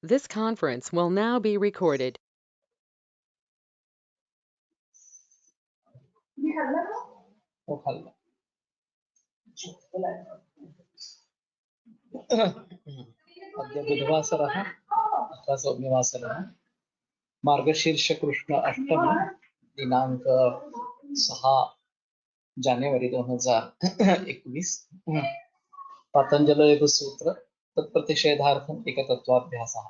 This conference will now be recorded. अद्य बुधवासरः अथवा सौम्यवासरः मार्गशीर्ष कृष्ण अष्टमी दिनांक 6 जानेवारी 2021 पतंजल योग सूत्र तत्प्रतिषेधार्थम एकतत्वाभ्यासः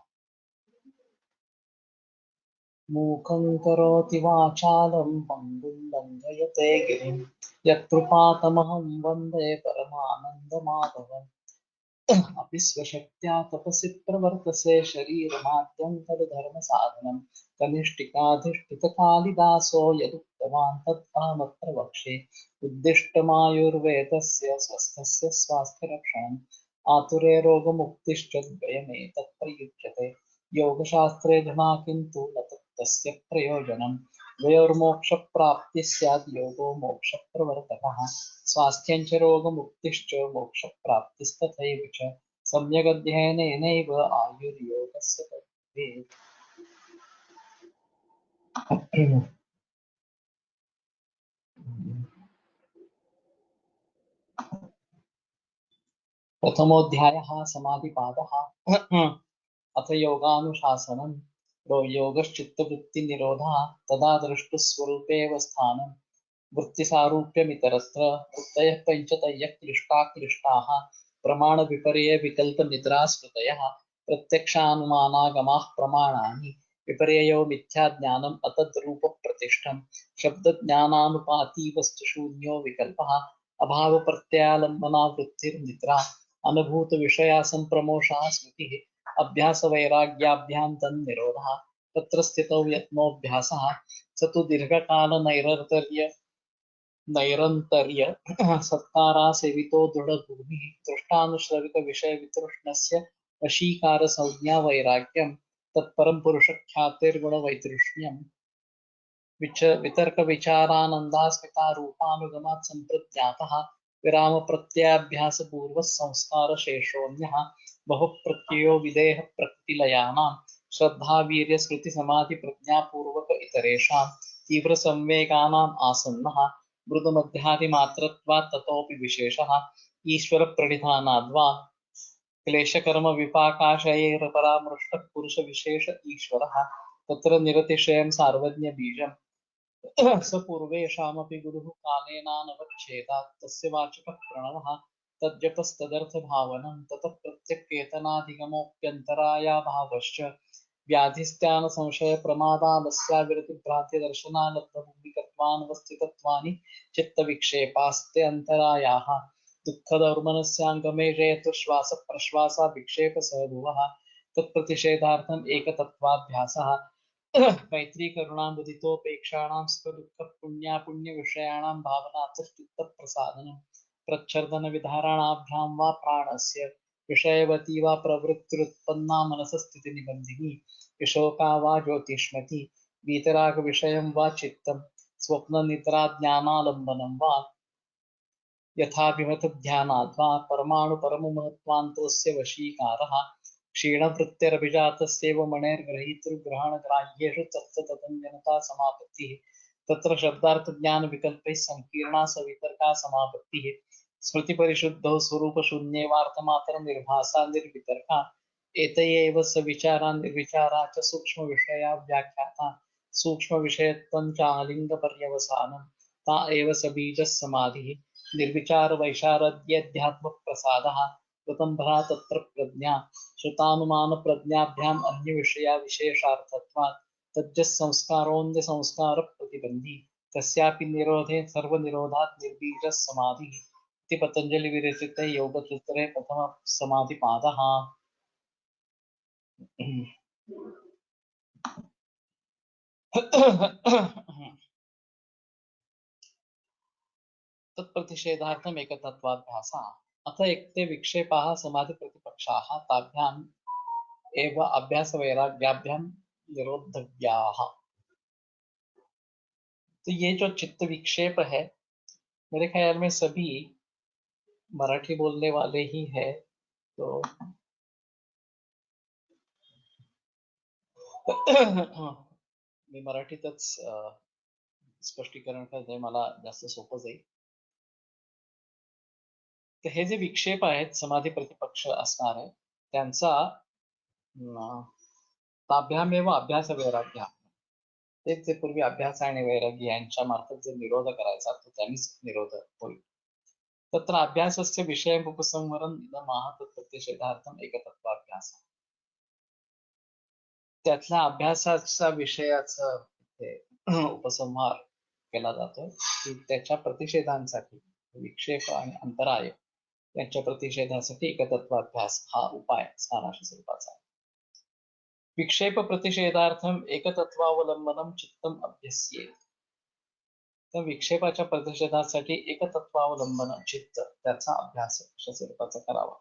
मूकं करोति वाचालं पङ्गुं लङ्घयते गिरिं यत्कृपातमहं वन्दे परमानन्दमाधवम् अपि स्वशक्त्या तपसि प्रवर्तसे शरीरमाद्यन्तरधर्मसाधनं कनिष्ठिकाधिष्ठितकालिदासो यदुक्तवान् तत्फलमत्र वक्षे उद्दिष्टमायुर्वेदस्य स्वस्थस्य स्वास्थ्यरक्षणम् आतुरे रोगमुक्तिश्च द्वयमेतत् प्रयुज्यते योगशास्त्रे घ्ना किन्तु न तस्य प्रयोजनं द्वयोर्मोक्षप्राप्तिः स्यात् योगो मोक्षप्रवर्तकः स्वास्थ्यं च रोगमुक्तिश्च मोक्षप्राप्तिस्तथैव च सम्यगध्ययनेनैव आयुर्योगस्य तद्भवेत्। प्रथमोऽध्यायः समाधिपादः अथ योगानुशासनम् योगश्चित्तवृत्तिनिरोधः तदा द्रष्टुस्वरूपेव स्थानं वृत्तिसारूप्यमितरत्र वृत्तयः पञ्चतयः क्लिष्टाः प्रमाणविपर्ये विकल्पनिद्रास्मृतयः प्रत्यक्षानुमानागमाः प्रमाणानि विपर्ययो मिथ्याज्ञानम् अतद्रूपप्रतिष्ठम् शब्दज्ञानानुपाती वस्तुशून्यो विकल्पः अभावप्रत्यालम्बना वृत्तिर्निद्रा अनुभूतविषया सम्प्रमोषा स्मृतिः अभ्यासवैराग्याभ्यां तन्निरोधः तत्र स्थितौ यत्नोऽभ्यासः स तु नैरन्तर्य सत्कारा सेवितो दृढभूमिः दृष्टानुश्रवितविषयवितृष्णस्य वशीकारसंज्ञा वैराग्यं तत्परं पुरुषख्यातिर्गुणवैतृष्ण्यम् वितर्कविचारानन्दास्मितारूपानुगमात् सम्प्रज्ञातः विरामप्रत्ययाभ्यासपूर्वः संस्कारशेषोऽन्यः बहुप्रत्ययो विदेह प्रकृतिलयानां श्रद्धावीर्यस्मृतिसमाधिप्रज्ञापूर्वक इतरेषां तीव्रसंवेगानाम् आसन्नः मृदुमध्यादिमात्रत्वात् ततोऽपि विशेषः ईश्वरप्रणिधानाद्वा क्लेशकर्मविपाकाशयैरपरामृष्टः पुरुषविशेष ईश्वरः तत्र निरतिशयं सार्वज्ञबीजम् स पूर्वेषामपि गुरुः कालेनानवच्छेदात् तस्य वाचकः प्रणवः तज्जपस्तदर्थभावनं ततः प्रत्यक्केतनाधिगमोऽप्यन्तरायाभावश्च व्याधिस्त्यानसंशयप्रमादालस्याविरतिभ्रान्तिदर्शनालब्धभूमिकत्वानवस्थितत्वानि चित्तविक्षेपास्ते अन्तरायाः दुःखदौर्मनस्याङ्गमे श्वासप्रश्वासाभिक्षेपसहभुवः तत्प्रतिषेधार्थम् एकतत्त्वाभ्यासः मैत्री करुणामुदितोपेक्षाणां सुखदुःखपुण्यापुण्यविषयाणां भावनार्थश्चित्तप्रसादनं प्रच्छर्दनविधारणाभ्यां वा प्राणस्य विषयवती वा प्रवृत्तिरुत्पन्ना मनसस्थितिनिबन्धिनी विशोका वा ज्योतिष्मती वीतरागविषयं वा चित्तं स्वप्ननिद्राज्ञानालम्बनं वा यथाभिमतध्यानाद् वा परमाणुपरममहत्त्वान्तोऽस्य वशीकारः क्षीणवृत्तिरभिजातस्यैव मणेर्ग्रहीतृग्रहणग्राह्येषु तत्तदन्यनता समापत्तिः तत्र शब्दार्थज्ञानविकल्पैः सङ्कीर्णा सवितर्का समापत्तिः स्मृतिपरिशुद्धौ स्वरूपशून्यैवार्थमात्रनिर्भासा निर्वितर्का एतयैव सविचारा निर्विचारा च सूक्ष्मविषया व्याख्याता सूक्ष्मविषयत्वं च आलिङ्गपर्यवसानं ता एव सबीजः समाधिः निर्विचारवैशारद्यध्यात्मप्रसादः कृतम्भरा तत्र प्रज्ञा श्रुतानुमानप्रज्ञाभ्याम् अन्यविषया विशेषार्थत्वात् तज्जः संस्कारोऽन्यसंस्कारप्रतिबन्धी तस्यापि निरोधे सर्वनिरोधात् निर्बीजः समाधिः इति पतञ्जलिविरचिते योगसूत्रे प्रथमः समाधिपादः। तत्प्रतिषेधार्थम् एकतत्त्वाभ्यासः अथ एकते विक्षेपाः समाधिप्रतिपक्षाः ताभ्याम् एव अभ्यासवैराग्याभ्यां निरोधव्याः। तो ये जो चित्त विक्षेप है मेरे ख्याल में सभी मराठी बोलने वाले ही है, तो मी मराठीतच स्पष्टीकरण करणे मला जास्त सोपं जाईल. तर हे जे विक्षेप आहेत समाधी प्रतिपक्ष असणारे त्यांचा ताभ्यामेव अभ्यास वैराग्य, तेच जे पूर्वी अभ्यास आणि वैराग्य यांच्या मार्फत जे निरोध करायचा तो त्यांनीच निरोध होईल. तत्र अभ्यासस्य विषयम् उपसंहरन् इदमाह तत्प्रतिषेधार्थम एकतत्वाभ्यास. त्यातल्या अभ्यासाचा विषयाचा उपसंहार केला जातो की त्याच्या प्रतिषेधांसाठी विक्षेप आणि अंतराय यांच्या प्रतिषेधासाठी एकतत्वाभ्यास हा उपाय स्थानाशी स्वरूपाचा आहे. विक्षेप प्रतिषेधार्थम एकतत्वावलंबनम चित्तम अभ्यस्येत. तर विक्षेपाच्या प्रतिषेधासाठी एकतत्वावलंबन चित्त त्याचा अभ्यास अशा स्वरूपाचा करावा.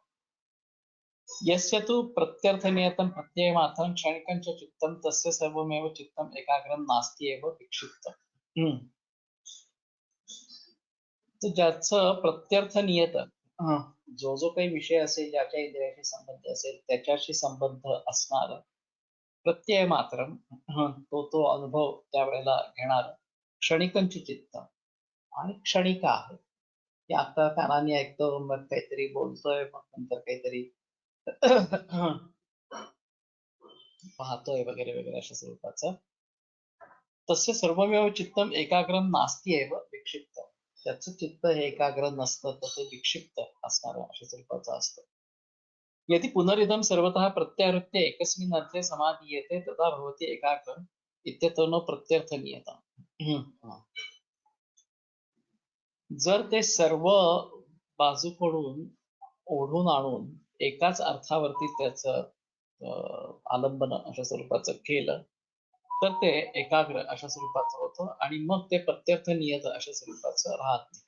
यस्य तु प्रत्यर्थनियतं प्रत्ययमात्रं क्षणिकं च चित्तं तस्य सर्वमेव चित्तम् एकाग्रं नास्ति एव विक्षिप्तं. तर ज्याचं प्रत्यर्थनियत जो जो काही विषय असेल, ज्याच्या इंद्रियाशी संबंध असेल त्याच्याशी संबंध असणार प्रत्यय मात्र तो अनुभव त्यावेळेला घेणार क्षणिकंच चित्त आणि क्षणिका आहे की आता कानाने ऐकतो, मग काहीतरी बोलतोय, मग नंतर काहीतरी पाहतोय वगैरे वगैरे अशा स्वरूपाचं. तस्य सर्वमेव चित्तम एकाग्रम नास्ति एव विक्षिप्त. त्याचं चित्त हे एकाग्र नसतं तर ते विक्षिप्त असणारं अशा स्वरूपाचं असतं. यदि पुनरिदम सर्वतः प्रत्यावृत्ते एकस्मिन् अर्थे समाधीयते तदा भवति एकाग्रम इत्यतो न प्रत्यर्थनियतम्. जर ते सर्व बाजूकडून ओढून आणून एकाच अर्थावरती त्याचं आलंबन अशा स्वरूपाचं केलं तर ते एकाग्र अशा स्वरूपाचं होतं आणि मग ते प्रत्यर्थ नियत अशा स्वरूपाचं राहत नाही.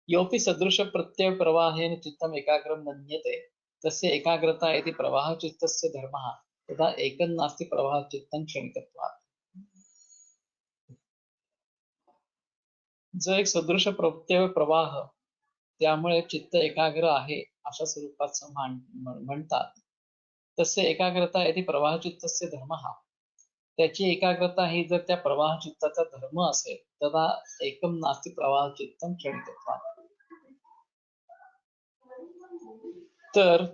योपि सदृश प्रत्यय प्रवाहेन चित्तम एकाग्रम मन्यते तस्य एकाग्रता यदि प्रवाह चित्तस्य धर्मः तदा एकं नास्ति प्रवाह चित्तं क्षणिकत्वात्. जो एक सदृश प्रत्यय प्रवाह त्यामुळे चित्त एकाग्र आहे अशा स्वरूपाचं म्हणतात. तसे एकाग्रता यदि प्रवाह चित्तस्य धर्मः, त्याची एकाग्रता ही जर त्या प्रवाह चित्ताचा धर्म असेल तदा एकम नास्ति प्रवाह चित्तं क्षणिकत्वात्. तर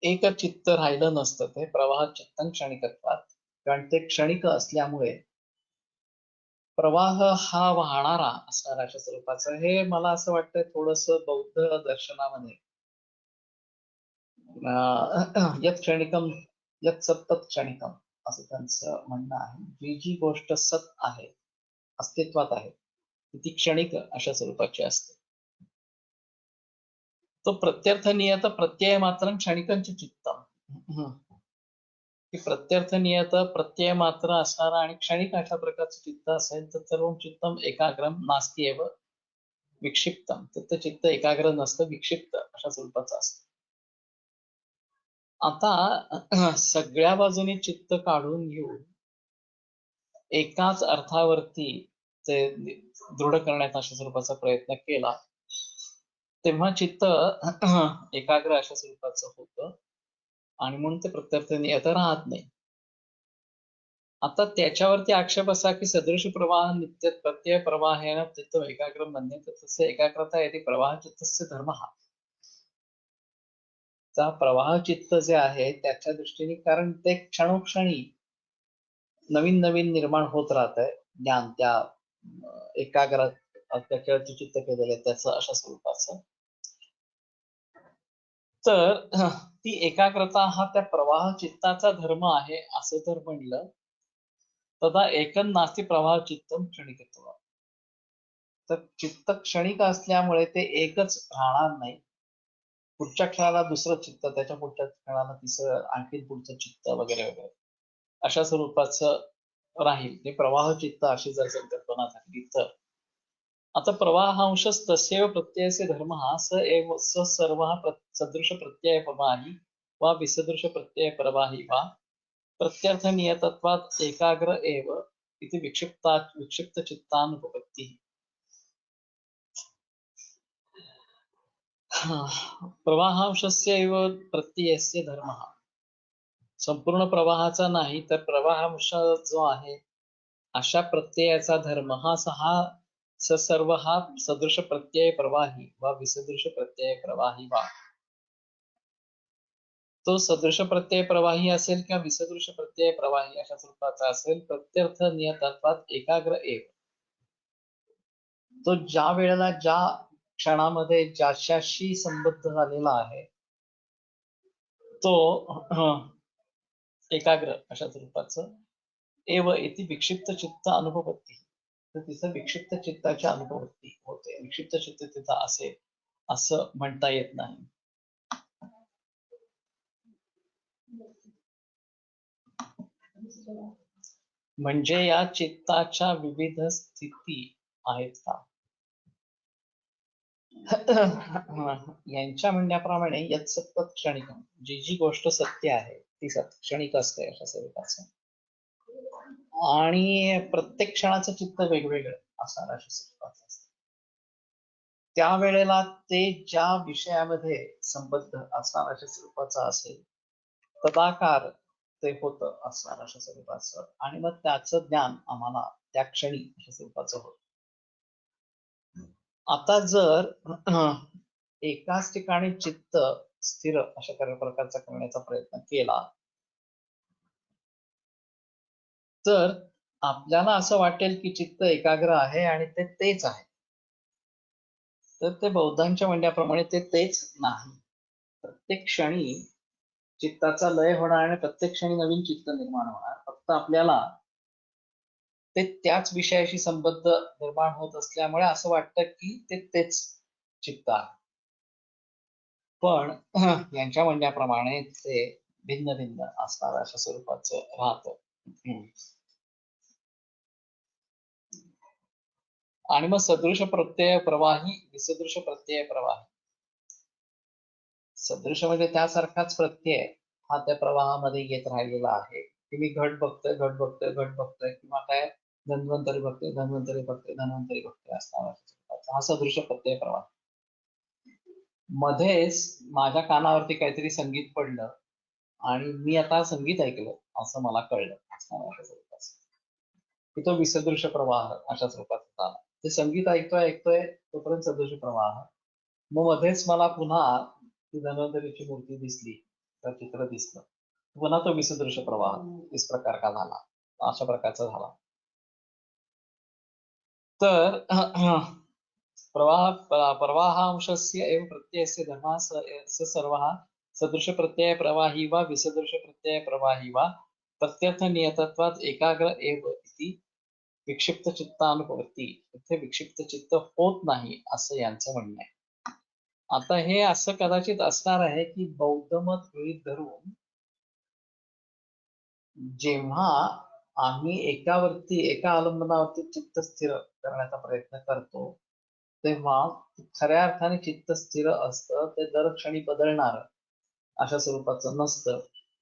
एक चित्त राहिलं नसतं ते प्रवाह चित्तं क्षणिकत्वात्. कारण ते क्षणिक असल्यामुळे प्रवाह हा वाहणारा असणारा अशा स्वरूपाचं. हे मला असं वाटतं थोडस बौद्ध दर्शनामध्ये यत क्षणिकम यत सत्तत क्षणिकम असं त्यांचं म्हणणं आहे. जी जी गोष्ट सत आहे, अस्तित्वात आहे, ती क्षणिक अशा स्वरूपाची असते. तो प्रत्यर्थ नियत प्रत्यय मात्र क्षणिकंच चित्तम, की प्रत्यर्थ नियत प्रत्यय मात्र असणारा आणि क्षणिक अशा प्रकारचं चित्त असेल तर सर्व चित्तम एकाग्रम नास्ति एव विक्षिप्तम. तर ते चित्त एकाग्र नसतं, विक्षिप्त अशा स्वरूपाचं असतं. आता सगळ्या बाजूनी चित्त काढून घेऊन एकाच अर्थावरती ते दृढ करण्याचा अशा स्वरूपाचा प्रयत्न केला तेव्हा चित्त एकाग्र अशा स्वरूपाचं होतं आणि म्हणून ते प्रत्यर्थ नियत राहत नाही. आता त्याच्यावरती आक्षेप असा की सदृश प्रवाह नित्य प्रत्यय प्रवाहेन चित्त एकाग्र मन्यते तस्य एकाग्रता यदि प्रवाह चित्तस्य धर्मः. चा प्रवाह चित्त जे आहे त्याच्या दृष्टीने, कारण ते क्षणोक्षणी नवीन नवीन निर्माण होत राहत आहे ज्ञान त्या एकाग्र त्याच्यावरती चित्त केलेलं आहे त्याचं अशा स्वरूपाचं. तर ती एकाग्रता हा त्या प्रवाह चित्ताचा धर्म आहे असं जर म्हणलं तदा एकं नास्ति प्रवाह चित्तम क्षणिकत्व. तर चित्त क्षणिक असल्यामुळे ते एकच राहणार नाही. पुढच्या क्षणाला दुसरं चित्त, त्याच्या पुढच्या क्षणाला तिसरं, आणखी पुढचं चित्त वगैरे वगैरे अशा स्वरूपाचं राहील. ते प्रवाह चित्त अशी जर संकल्पना झाली तर आता प्रवाहांशच तस्यैव प्रत्ययस्य धर्मः स एव स सर्वः सदृश प्रत्यय प्रवाही वा विसदृश प्रत्यय प्रवाही वा प्रत्यर्थ नियतत्वात् एकाग्र एव इति विक्षिप्त चित्तानुपपत्तिः. प्रवाहांशस्य एव प्रत्ययस्य धर्मः. संपूर्ण प्रवाहाचा नाही तर प्रवाहांश जो आहे अशा प्रत्ययाचा धर्म सर्व हा सदृश प्रत्यय प्रवाही वा विसदृश प्रत्यय प्रवाही वा. तो सदृश प्रत्यय प्रवाही असेल किंवा विसदृश प्रत्यय प्रवाही अशा स्वरूपाचा असेल, प्रत्यर्थ नियतत्वात एकाग्र एव. तो ज्या वेळेला ज्या क्षणामध्ये ज्याच्याशी संबद्ध झालेला आहे तो एकाग्र अशा स्वरूपाचं एव इति विक्षिप्त चित्त अनुभवती. तर तिचं विक्षिप्त चित्ताची अनुभवती होते. विक्षिप्त चित्त तिथं असेल असं म्हणता येत नाही. म्हणजे या चित्ताच्या विविध स्थिती आहेत का? यांच्या म्हणण्याप्रमाणे यत् सत्पत क्षणिकम, जी गोष्ट सत्य आहे ती क्षणिक असते अशा स्वरूपाचं. आणि प्रत्येक क्षणाचं चित्त वेगवेगळं असणार अशा स्वरूपाचं असतं. त्यावेळेला ते ज्या विषयामध्ये संबद्ध असणार अशा स्वरूपाचं असेल तदाकार ते होतं असणार अशा स्वरूपाचं, आणि मग त्याचं ज्ञान आम्हाला त्या क्षणी अशा स्वरूपाचं होतं. आता जर एकाच ठिकाणी चित्त स्थिर अशा प्रकारचा करण्याचा प्रयत्न केला तर आपल्याला असं वाटेल की चित्त एकाग्र आहे आणि ते तेच आहे. तर ते बौद्धांच्या म्हणण्याप्रमाणे ते तेच नाही. प्रत्येक क्षणी चित्ताचा लय होणार आणि प्रत्येक क्षणी नवीन चित्त निर्माण होणार. फक्त आपल्याला ते त्याच विषयाशी संबद्ध निर्माण होत असल्यामुळे असं वाटतं की ते तेच चित्त आहे. पण यांच्या म्हणण्याप्रमाणे ते भिन्न भिन्न असणार अशा स्वरूपाचं राहतं. आणि मग सदृश प्रत्यय प्रवाही विसदृश प्रत्यय प्रवाही. सदृश म्हणजे त्यासारखाच प्रत्यय हा त्या प्रवाहामध्ये येत राहिलेला आहे की मी घट बघतोय किंवा काय धन्वंतरी बघतोय असणार हा सदृश प्रत्यय प्रवाह. मध्येच माझ्या कानावरती काहीतरी संगीत पडलं आणि मी आता संगीत ऐकलं असं मला कळलं असणार की तो विसदृश प्रवाह अशा स्वरूपाचा झाला. ते संगीत ऐकतोय तोपर्यंत सदृश प्रवाह. मग मध्येच मला पुन्हा ती धन्वंतरीची मूर्ती दिसली, तर चित्र दिसलं, पुन्हा तो विसदृश प्रवाह इस प्रकार का झाला, अशा प्रकारचा झाला. तर प्रवाहांशस्य एव प्रत्ययस्य धर्मः सर्वः सदृश प्रत्यय प्रवाही वा विसदृश प्रत्यय प्रवाही वा प्रत्यर्थ नियतत्वात एकाग्र एव इति विक्षिप्त चित्तानुभवती. इथे विक्षिप्त चित्त होत नाही असं यांचं म्हणणं आहे. आता हे असं कदाचित असणार आहे की बौद्ध मत गृहीत धरून जेव्हा आम्ही एका अवलंबनावरती चित्त स्थिर करण्याचा प्रयत्न करतो तेव्हा खऱ्या अर्थाने चित्त स्थिर असतं, ते दर क्षणी बदलणार अशा स्वरूपाचं नसतं,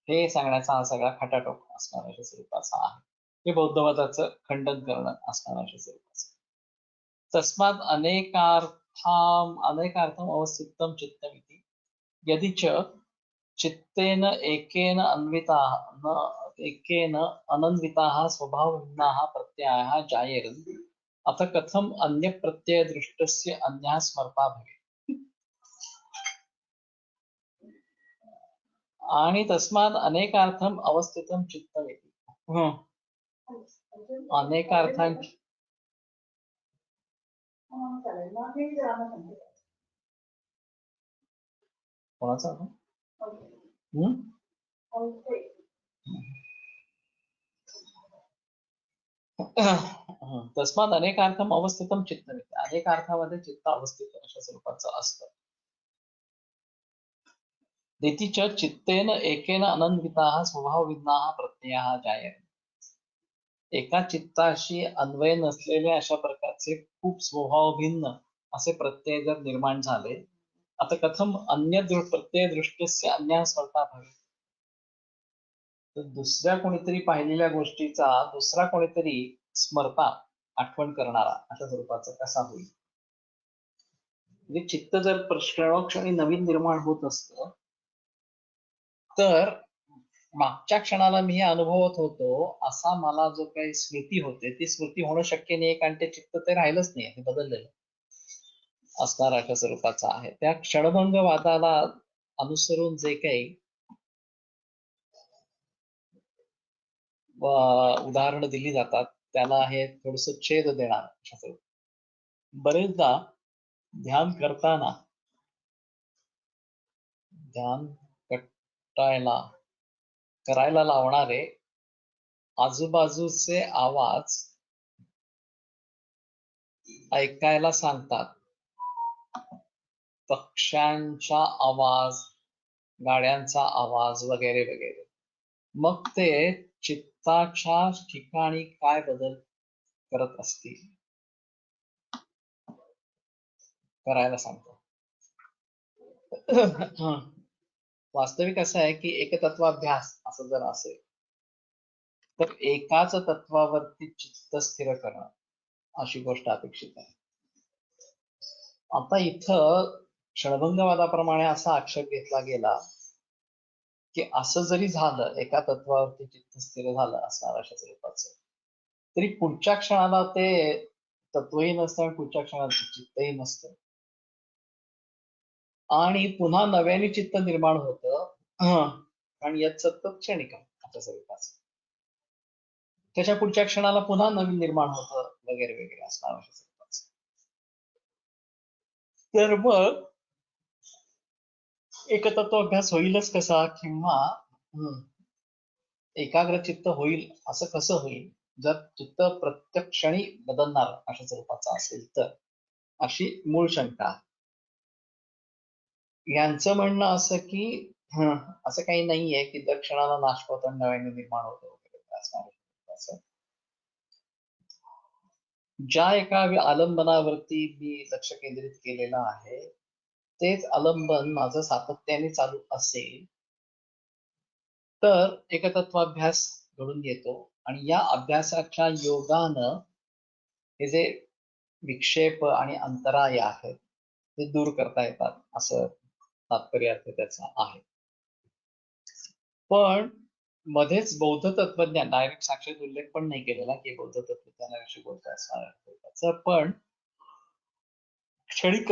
हे सांगण्याचा हा सगळा खटाटोप असणार अशा स्वरूपाचा आहे. हे बौद्ध मताचं खंडन करणं असणार अशा स्वरूपाचं. तस्मात् अनेकार्थम अवस्थितं चित्तमिति यदि च चित्तेन एकेन अनन्विताः स्वभावभिन्नाः प्रत्ययाः जायेरन् अथ कथम अन्य प्रत्यय दृष्टस्य अन्यः स्मर्ता भवेत्. आणि तस्मात् अनेकार्थम अवस्थितं चित्तमिति. अनेकार्थांची कोणाचा तस्मात् अनेकार्थम अवस्थितं चित्तमिति. अनेक अर्थामध्ये चित्त अवस्थित अशा स्वरूपाचं असतं. दिति च चित्तेन एकेन अनन्विताः स्वभावभिन्नाः प्रत्ययाः जायन्ते. एका चित्ताशी अन्वय नसलेले अशा प्रकारचे खूप स्वभावभिन्न असे प्रत्यय जर निर्माण झाले, आता कथम अन्य प्रत्यय दृष्टीस्य अन्य स्मरता भवेत्. तर दुसऱ्या कोणीतरी पाहिलेल्या गोष्टीचा दुसरा कोणीतरी स्मरता आठवण करणारा अशा स्वरूपाचा कसा होईल. म्हणजे चित्त जर क्षणोक्षणी नवीन निर्माण होत असतं तर मागच्या क्षणाला मी हे अनुभवत होतो असा मला जो काही स्मृती होते ती स्मृती होणं शक्य नाही कारण ते चित्त ते राहिलंच नाही हे बदललेलं असणार अशा स्वरूपाचा आहे त्या क्षणभंगवादाला अनुसरून जे काही उदाहरणं दिली जातात त्याला हे थोडस छेद देणार अशा स्वरूपात बरेचदा ध्यान करताना ध्यान करायला लावणारे आजूबाजूचे आवाज ऐकायला सांगतात पक्ष्यांचा आवाज गाड्यांचा आवाज वगैरे वगैरे मग ते चित्ताच्या ठिकाणी काय बदल करत असतील करायला सांगतो वास्तविक असं आहे की एकतत्वाभ्यास असं जर असेल तर एकाच तत्वावरती चित्त स्थिर करणं अशी गोष्ट अपेक्षित आहे आता इथं क्षणभंगवादाप्रमाणे असा आक्षेप घेतला गेला की असं जरी झालं एका तत्वावरती चित्त स्थिर झालं असणार अशा स्वरूपाचं तरी पुढच्या क्षणाला ते तत्वही नसतं आणि पुढच्या क्षणाला चित्तही नसतं आणि पुन्हा नव्याने चित्त निर्माण होतं आणि यात सतत क्षणिकम अशा स्वरूपाचं त्याच्या पुढच्या क्षणाला पुन्हा नवीन निर्माण होतं वगैरे वगैरे असणार अशा स्वरूपाचं तर मग एकतत्व अभ्यास होईलच कसा किंवा एकाग्र चित्त होईल असं कसं होईल जर चित्त प्रत्येक क्षणी बदलणार अशा स्वरूपाचा असेल तर अशी मूळ शंका यांचं म्हणणं असं की असं काही नाहीये की दर क्षणाला नाश होत आणि नव्याने निर्माण होतं वगैरे असं ज्या एका आलंबनावरती मी लक्ष केंद्रित केलेलं आहे तेच आलंबन माझं सातत्याने चालू असेल तर एकतत्वाभ्यास घडून येतो आणि या अभ्यासाच्या योगानं हे जे विक्षेप आणि अंतराय आहेत ते दूर करता येतात असं तात्पर्य अर्थ त्याचा आहे पण मध्येच बौद्ध तत्वज्ञान डायरेक्ट साक्षात उल्लेख पण नाही केलेला की बौद्ध तत्वज्ञानाविषयी बोलतो असणार त्याचा पण क्षणिक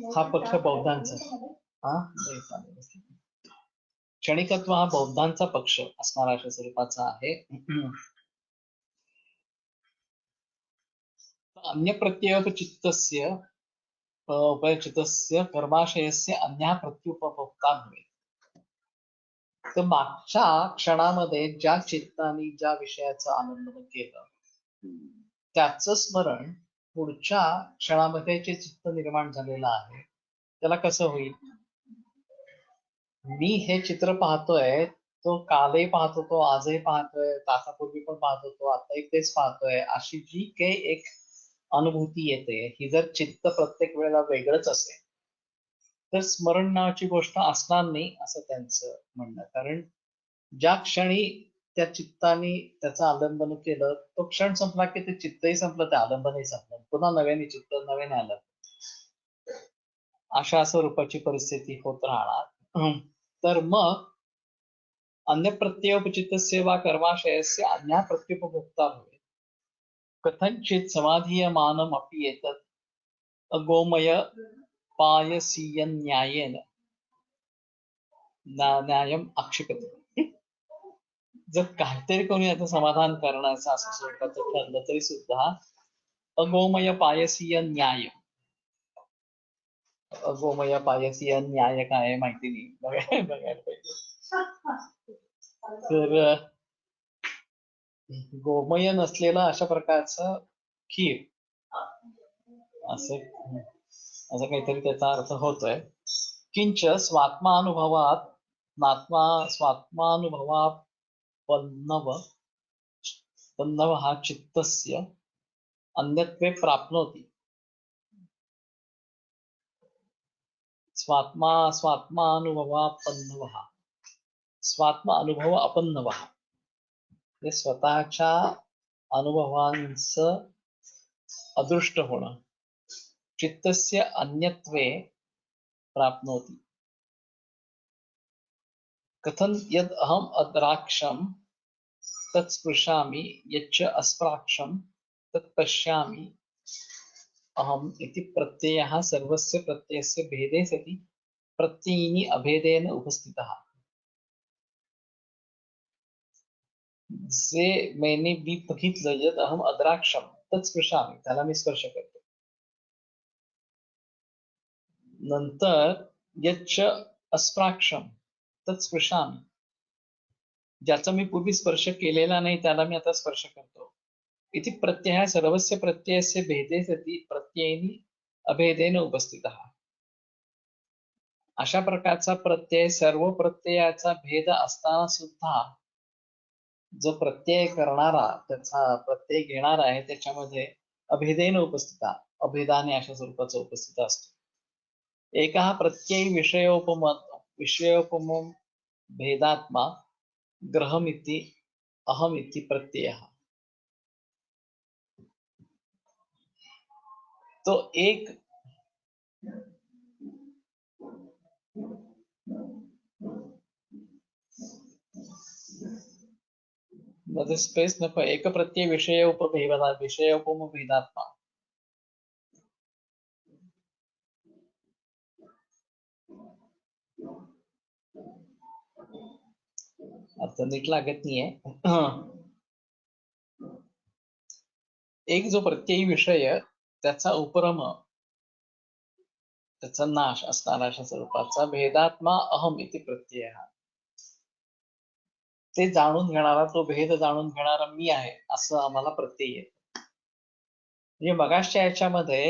हा पक्ष बौद्धांचा क्षणिकत्व हा बौद्धांचा पक्ष असणारा अशा स्वरूपाचा आहे अन्य प्रत्ययोपचित्तस्य उपचित्तस्य कर्माशयस्य अन्य प्रत्युपभोक्ता भवेत तर मागच्या क्षणामध्ये ज्या चित्ताने ज्या विषयाचं आनंदन केलं त्याचं स्मरण पुढच्या क्षणामध्ये जे चित्त निर्माण झालेलं आहे त्याला कसं होईल मी हे चित्र पाहतोय तो कालही पाहत होतो आजही पाहतोय तासापूर्वी पण पाहत होतो आताही तेच पाहतोय अशी जी काही एक अनुभूती येते ही जर चित्त प्रत्येक वेळेला वेगळंच असेल तर स्मरण नावाची गोष्ट असणार नाही असं त्यांचं म्हणणं कारण ज्या क्षणी त्या चित्ताने त्याचं आलंबन केलं तो क्षण संपला की ते चित्तही संपलं ते आलंबनही संपलं पुन्हा नव्याने चित्त नव्याने आलं अशा स्वरूपाची परिस्थिती होत राहणार तर मग अन्य प्रत्ययोपचित्त सेवा कर्माशयस्य अन्य प्रत्युपभोक्ता भवेत कथंचित समाधीयमानम अपि एतत् अगोमय पायसीय न्यायेन न्यायम आक्षेपते जर काहीतरी कोणी याचं समाधान करण्याचं असं स्वरूपाचं ठरलं तरी सुद्धा अगोमय पायसीय न्याय अगोमय पायसीय न्याय काय माहिती नाही बघायला पाहिजे तर गोमय नसलेलं अशा प्रकारचं खीर असं काहीतरी त्याचा अर्थ होतोय किंच स्वात्मानुभवात पन्नव हा चित्तस्य अन्यत्वे प्राप्नोति स्वात्मानुभवापन्नवः स्वात्म अनुभव अपन्नवः स्वतःच्या अनुभवांचं अदृष्ट होणं चित्तस्य अन्यत्वे प्राप्नोति। कथं यद् अहम् अद्राक्षं तत् स्पृशामि यच्च अस्प्राक्षं तत् पश्यामि अहम् इति प्रत्ययः सर्वस्य प्रत्ययस्य भेदे सति प्रत्ययिनी अभेदेन उपस्थितः। जे मैंने मी बघितलं यद् अहम् अद्राक्षं तत् स्पृशामि, त्याला मी स्पर्श करतो. नंतर यच्च अस्प्राक्षं तत् स्पृशामि, ज्याचा मी पूर्वी स्पर्श केलेला नाही त्याला मी आता स्पर्श करतो. इति प्रत्ययः सर्वस्य प्रत्ययस्य भेदे सति प्रत्ययिनी अभेदेन उपस्थितः. अशा प्रकारचा प्रत्यय सर्व प्रत्ययाचा भेद असताना सुद्धा जो प्रत्यय करणारा त्याचा प्रत्यय घेणारा आहे त्याच्यामध्ये अभेदेन उपस्थित, अभेदाने अशा स्वरूपाचा उपस्थित असतो. एकः प्रत्यय विषयोपमं भेदात्मा ग्रहमिति अहमिति प्रत्ययः. तो एक मध्ये स्पेस नको. एक प्रत्यय विषयोपम भेदात्मा. अर्थ नीट लागत नाहीये. एक जो प्रत्ययी विषय त्याचा उपरम, त्याचा नाश असणारा अशा स्वरूपाचा भेदात्मा अहम इति प्रत्यय, ते जाणून घेणारा, तो भेद जाणून घेणारा मी आहे असं आम्हाला प्रत्यय येत. म्हणजे मगाशच्या याच्यामध्ये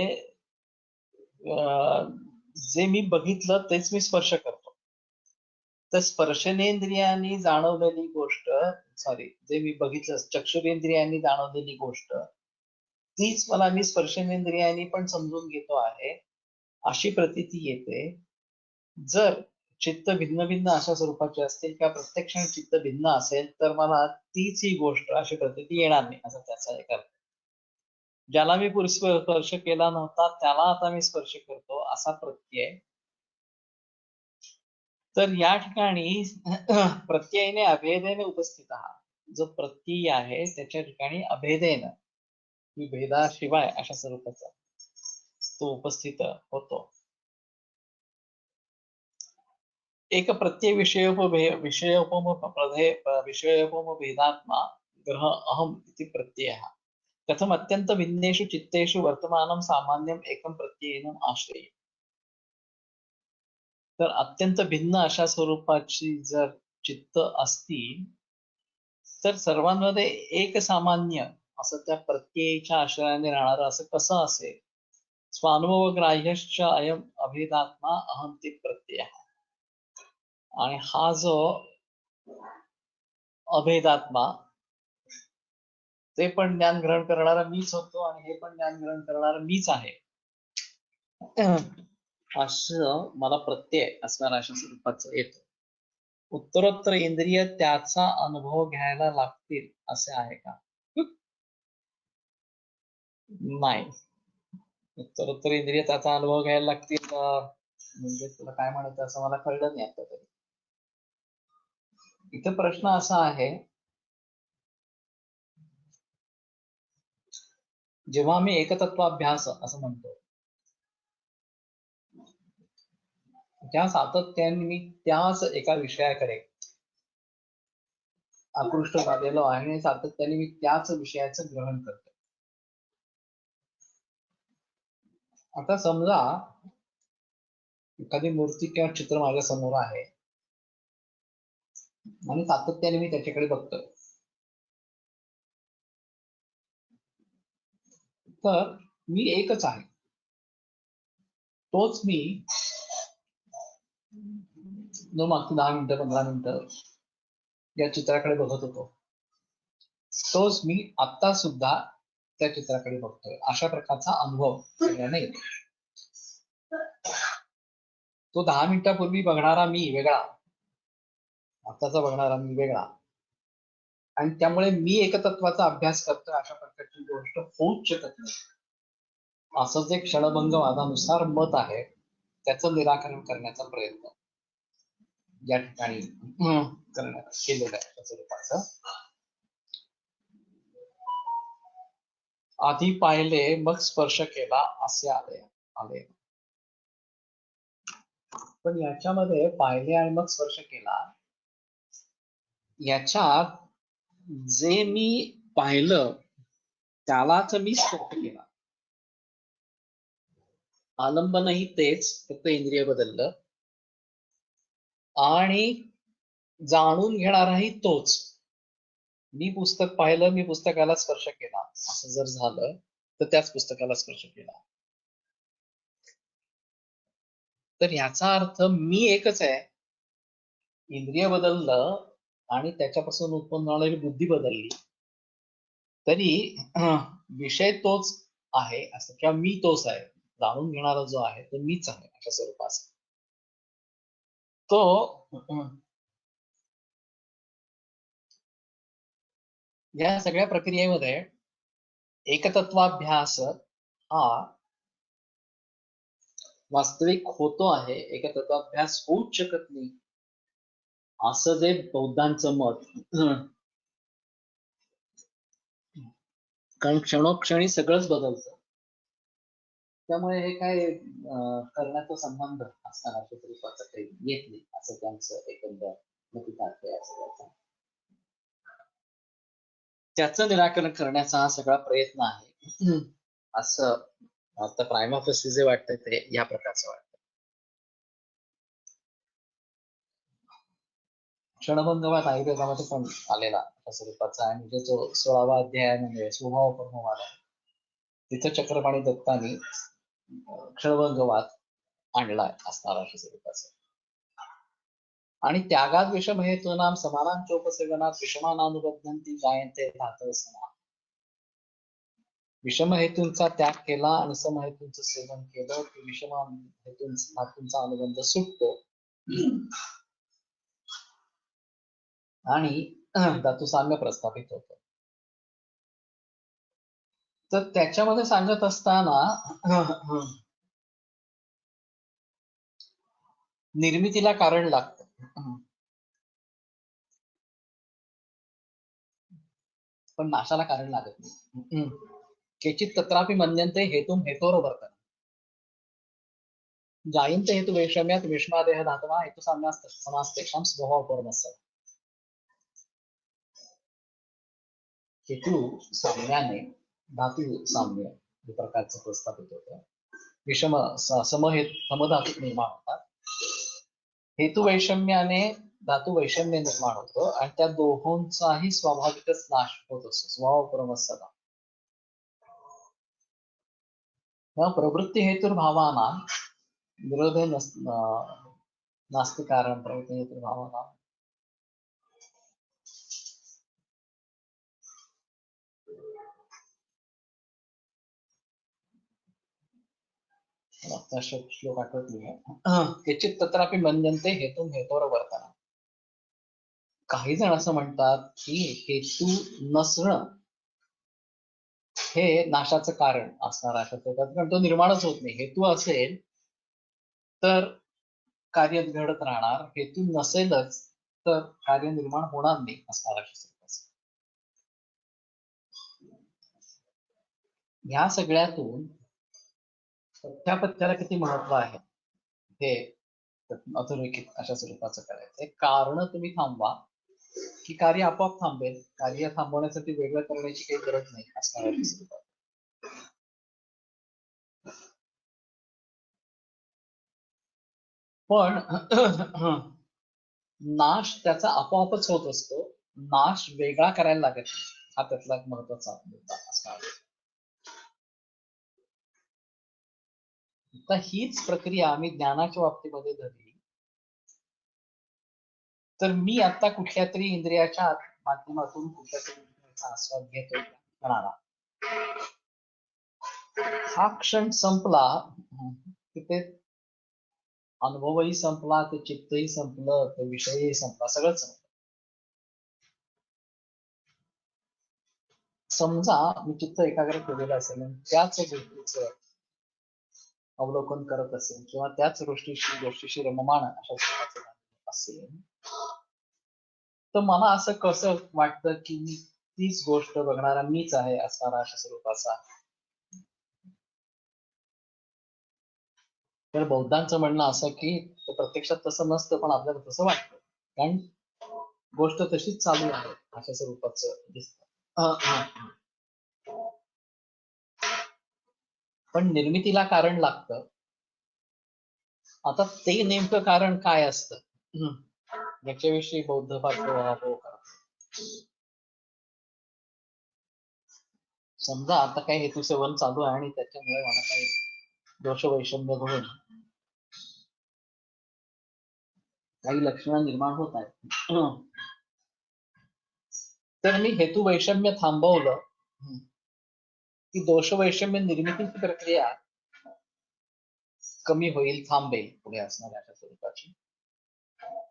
जे मी बघितलं तेच मी स्पर्श करतो. तर स्पर्शनेंद्रियांनी जाणवलेली गोष्ट, जे मी बघितलं चक्षुरेंद्रियांनी जाणवलेली गोष्ट तीच मला मी स्पर्शनेंद्रियांनी पण समजून घेतो आहे अशी प्रतीती येते. जर चित्त भिन्न भिन्न अशा स्वरूपाचे असतील किंवा प्रत्यक्ष चित्त भिन्न असेल तर मला तीच ही गोष्ट अशी प्रतीती येणार नाही, असं त्याचा एक अर्थ. ज्याला मी पूर्वी स्पर्श केला नव्हता त्याला आता मी स्पर्श करतो असा प्रत्यय. तर या ठिकाणी प्रत्ययाने अभेदेने उपस्थित, जो प्रत्यय आहे त्याच्या ठिकाणी अभेदेन, भेदाशिवाय अशा स्वरूपाचा तो उपस्थित होतो. एक प्रत्यय विषयोपम भेदात्मा ग्रह अहम इति प्रत्ययः. कथम अत्यंत भिन्नेषु चित्तेषु वर्तमानं सामान्यम एकम प्रत्ययेन आश्रये. तर अत्यंत भिन्न अशा स्वरूपाची जर चित्त असतील तर सर्वांमध्ये एक सामान्य असं त्या प्रत्ययाच्या आश्रयाने राहणार असं कसं असेल. स्वानुभव ग्राह्यश्च अयम अभेदात्मा अहम ते प्रत्यय. आणि हा जो अभेदात्मा ते पण ज्ञान ग्रहण करणारा मीच होतो आणि हे पण ज्ञान ग्रहण करणारा मीच आहे असं मला प्रत्यय असणारा अशा स्वरूपाचं येतो. उत्तरोत्तर इंद्रिय त्याचा अनुभव घ्यायला लागतील असे आहे का? नाही. उत्तरोत्तर इंद्रिय त्याचा अनुभव घ्यायला लागतील म्हणजे तुला काय म्हणायचं असं मला कळलं नाही आता तरी. इथं प्रश्न असा आहे, जेव्हा मी एकतत्वाभ्यास असं म्हणतो त्या सातत्याने मी त्याच एका विषयाकडे आकृष्ट झालेलो आहे आणि सातत्याने मी त्याच विषयाचं ग्रहण करतो. आता समजा एखादी मूर्ती किंवा चित्र माझ्या समोर आहे आणि सातत्याने मी त्याच्याकडे बघतोय, तर मी एकच आहे. तोच मी जो मागची 10 मिनिटं 15 मिनिटं या चित्राकडे बघत होतो तोच मी आता सुद्धा त्या चित्राकडे बघतोय अशा प्रकारचा अनुभव सगळ्यांना येतो. तो 10 मिनिटापूर्वी बघणारा मी वेगळा, आताचा बघणारा मी वेगळा, आणि त्यामुळे मी एकतत्वाचा अभ्यास करतोय अशा प्रकारची गोष्ट होऊच शकत नाही. असं जे क्षणभंगवादानुसार मत आहे त्याचं निराकरण करण्याचा प्रयत्न या ठिकाणी करण्यात केलेला आहे स्वरूपाचं. आधी पाहिले मग स्पर्श केला असे आले. पण याच्यामध्ये पाहिले आणि मग स्पर्श केला याच्यात जे मी पाहिलं त्यालाच मी स्पर्श केला. आलंबनही तेच, फक्त इंद्रिय बदललं, आणि जाणून घेणाराही तोच. मी पुस्तक पाहिलं, मी पुस्तकाला स्पर्श केला असं जर झालं तर त्याच पुस्तकाला स्पर्श केला. तर ह्याचा अर्थ मी एकच आहे, इंद्रिय बदललं आणि त्याच्यापासून उत्पन्न होणारी बुद्धी बदलली तरी विषय तोच आहे असं, किंवा मी तोच आहे, जाणून घेणारा जो आहे तो मीच आहे अशा स्वरूपाचा तो. या सगळ्या प्रक्रियेमध्ये एकतत्वाभ्यास हा वास्तविक होतो आहे, एकतत्वाभ्यास होऊच शकत नाही असं जे बौद्धांचं मत. कारण क्षणोक्षणी सगळंच बदलतं, त्यामुळे हे काय करण्याचा संबंध असताना स्वरूपाचा काही येत नाही असं त्यांचं एकंदर मतितार्थ असं. त्याचं निराकरण करण्याचा हा सगळा प्रयत्न आहे असं आता प्राइमा फेसी जे वाटतंय ते या प्रकारचं वाटतं. क्षणभंगवाद आयुर्वेदामध्ये पण आलेला स्वरूपाचा, म्हणजे जो 16वा अध्यायामध्ये स्वभाव परमवाद आहे तिथं चक्रपाणी दत्तानी क्षणभंगवाद आणलाय असणारा अशा स्वरूपाचा. आणि त्यागात विषम हेतूनाम समानांचोपसेवनात विषमानानुबद्धंती जायन्ते धातवसना. विषम हेतूंचा त्याग केला आणि सम हेतूंचं सेवन केलं की विषमान धातूंचा अनुबंध सुटतो आणि धातू साम्य प्रस्थापित होतं. तर त्याच्यामध्ये सांगत असताना निर्मितीला कारण लागतं, पण नाशाला कारण लागत नाही. केचित तत्रापि मन्यन्ते हेतुम हेतोर वर्तन जायन्ते हेतु वैषम्यात विषमादेह धातवा हेतु समास्तेषां स्वभाव परमस्य. हेतू साम्याने धातू साम्य प्रकारचं प्रस्थापित होतं, विषम समधातू निर्माण होतात, हेतू वैषम्याने धातू वैषम्य निर्माण होतं आणि त्या दोहोंचाही स्वाभाविकच नाश होत असतो, स्वभाव परमस्य. प्रवृत्ती हेतुर्भावाना विरोधे नास्ति कारण प्रवृत्ती हेतुर्भावाना. श्लोक आठवत नाही. केचित तत्रापि मन्यन्ते हेतुम हेतोर वर्तना. काही जण असं म्हणतात की हेतू नसणं हे नाशाचं कारण असणार आहे, कारण तो निर्माणच होत नाही. हेतू असेल तर कार्य घडत राहणार, हेतू नसेलच तर कार्य निर्माण होणार नाही असणार आहे. ह्या सगळ्यातून पथ्यापथ्याला किती महत्व आहे हे अधोरेखित अशा स्वरूपाचं करायचंय. कारण तुम्ही थांबवा की कार्य आपोआप थांबेल, कार्य थांबवण्यासाठी वेगळं करण्याची काही गरज नाही असणार आहे. पण नाश त्याचा आपोआपच होत असतो, नाश वेगळा करायला लागत नाही, हा त्यातला एक महत्वाचा मुद्दा असणार. तर हीच प्रक्रिया आम्ही ज्ञानाच्या बाबतीमध्ये धरली तर मी आता कुठल्या तरी इंद्रियाच्या माध्यमातून कुठल्या तरी इंद्रियाचा आस्वाद घेतोय म्हणाला, हा क्षण संपला की ते अनुभवही संपला, ते चित्तही संपलं, ते विषयही संपला, सगळंच संपलं. समजा मी चित्त एकाग्र केलेलं असेल आणि त्याच गोष्टीचं अवलोकन करत असेल किंवा त्याच गोष्टीशी रममाण अशा स्वरूपाचं झालेलं असेल, तर मला असं कसं वाटतं की मी तीच गोष्ट बघणारा मीच आहे असणारा अशा स्वरूपाचा. तर बौद्धांचं म्हणणं असं की ते प्रत्यक्षात तसं नसतं, पण आपल्याला तसं वाटतं, कारण गोष्ट तशीच चालू आहे अशा स्वरूपाचं दिसतं. पण निर्मितीला कारण लागतं. आता ते नेमकं कारण काय असतं याच्याविषयी बौद्ध फार उहापोह करतात. समजा आता काही हेतू सेवन चालू आहे आणि त्याच्यामुळे मला काही दोष वैषम्य घडून काही लक्षणं निर्माण होत आहेत, तर मी हेतू वैषम्य थांबवलं की दोष वैषम्य निर्मितीची प्रक्रिया कमी होईल, थांबेल पुढे असणाऱ्या अशा स्वरूपाची,